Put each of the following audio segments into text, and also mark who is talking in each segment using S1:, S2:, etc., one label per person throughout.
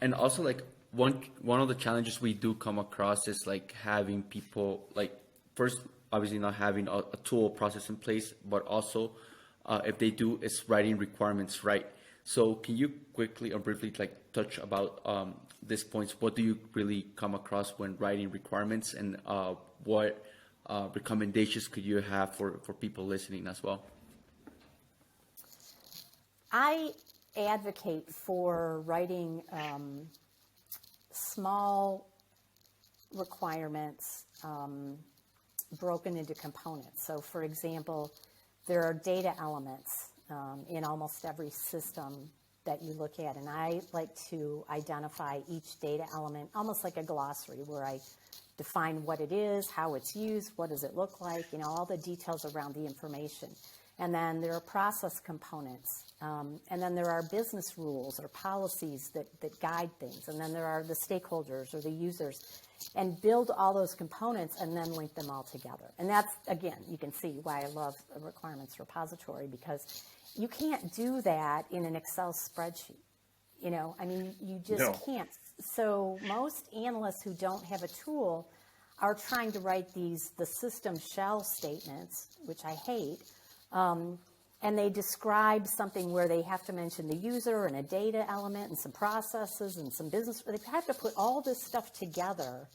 S1: And also like one of the challenges we do come across is like having people like first obviously not having a tool process in place, but also if they do, is writing requirements right. So can you quickly or briefly like touch about these points? What do you really come across when writing requirements, and what recommendations could you have for people listening as well?
S2: I advocate for writing small requirements broken into components. So for example, there are data elements in almost every system that you look at, and I like to identify each data element almost like a glossary, where I define what it is, how it's used, what does it look like, all the details around the information. And then there are process components, and then there are business rules or policies that guide things, and then there are the stakeholders or the users, and build all those components and then link them all together. And that's, again, you can see why I love a requirements repository, because you can't do that in an Excel spreadsheet. You just can't. So most analysts who don't have a tool are trying to write the system shell statements, which I hate, and they describe something where they have to mention the user and a data element and some processes and some business. They have to put all this stuff together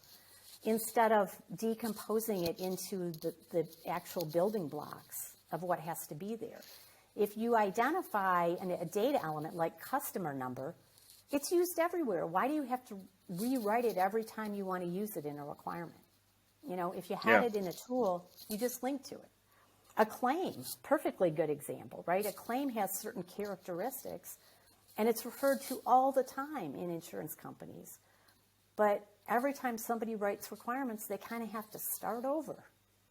S2: instead of decomposing it into the actual building blocks of what has to be there. If you identify a data element like customer number, it's used everywhere. Why do you have to rewrite it every time you want to use it in a requirement? If you had it in a tool, you just link to it. A claim, perfectly good example, right? A claim has certain characteristics, and it's referred to all the time in insurance companies. But every time somebody writes requirements, they kind of have to start over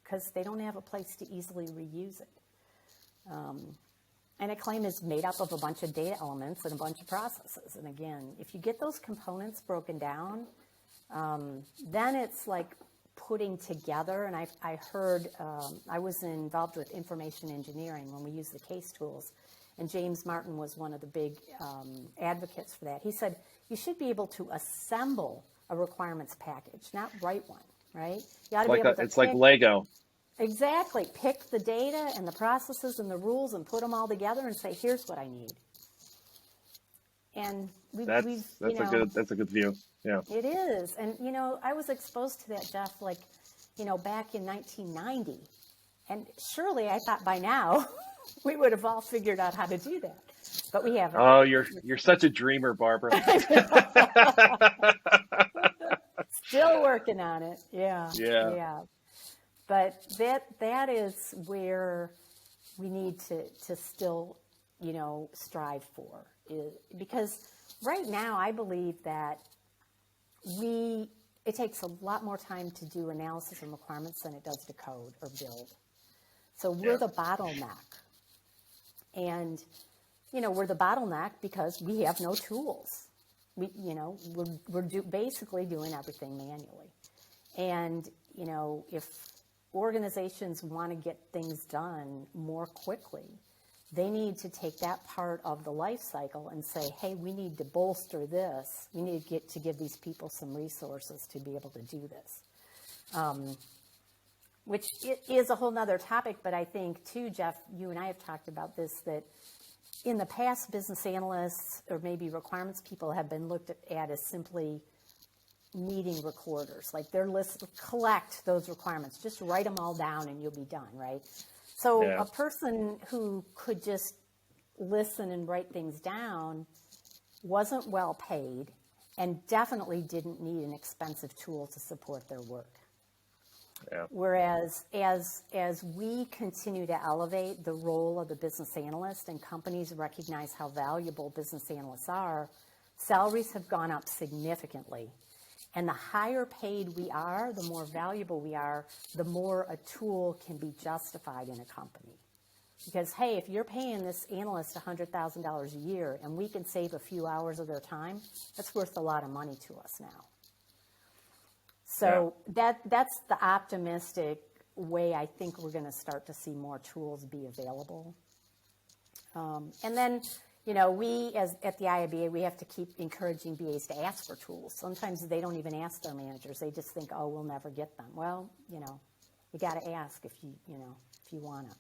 S2: because they don't have a place to easily reuse it. And a claim is made up of a bunch of data elements and a bunch of processes. And again, if you get those components broken down, then it's like putting together, and I heard, I was involved with information engineering when we used the case tools, and James Martin was one of the big advocates for that. He said, you should be able to assemble a requirements package, not write one, right? You ought to be able to
S3: it's like Lego.
S2: Exactly. Pick the data and the processes and the rules and put them all together and say, here's what I need. And
S3: that's a good view. Yeah.
S2: It is. And, I was exposed to that, Jeff, back in 1990. And surely I thought by now we would have all figured out how to do that. But we haven't.
S3: Oh, you're such a dreamer, Barbara.
S2: Still working on it. Yeah.
S3: Yeah.
S2: Yeah. But that is where we need to still, strive for. Because right now I believe that it takes a lot more time to do analysis and requirements than it does to code or build. So we're the bottleneck. And, we're the bottleneck because we have no tools. We're basically doing everything manually. And, if organizations want to get things done more quickly, they need to take that part of the life cycle and say, hey, we need to bolster this. We need to give these people some resources to be able to do this, which is a whole nother topic. But I think, too, Jeff, you and I have talked about this, that in the past, business analysts or maybe requirements people have been looked at as simply meeting recorders. Like their list, collect those requirements, just write them all down and you'll be done, right? So a person who could just listen and write things down wasn't well paid and definitely didn't need an expensive tool to support their work.
S3: Yeah.
S2: Whereas as we continue to elevate the role of the business analyst and companies recognize how valuable business analysts are, salaries have gone up significantly. And the higher paid we are, the more valuable we are, the more a tool can be justified in a company. Because, hey, if you're paying this analyst $100,000 a year and we can save a few hours of their time, that's worth a lot of money to us now. So that's the optimistic way I think we're going to start to see more tools be available. And then, you know, we at the IIBA, we have to keep encouraging BAs to ask for tools. Sometimes they don't even ask their managers. They just think, oh, we'll never get them. Well, you know, you got to ask if you want to.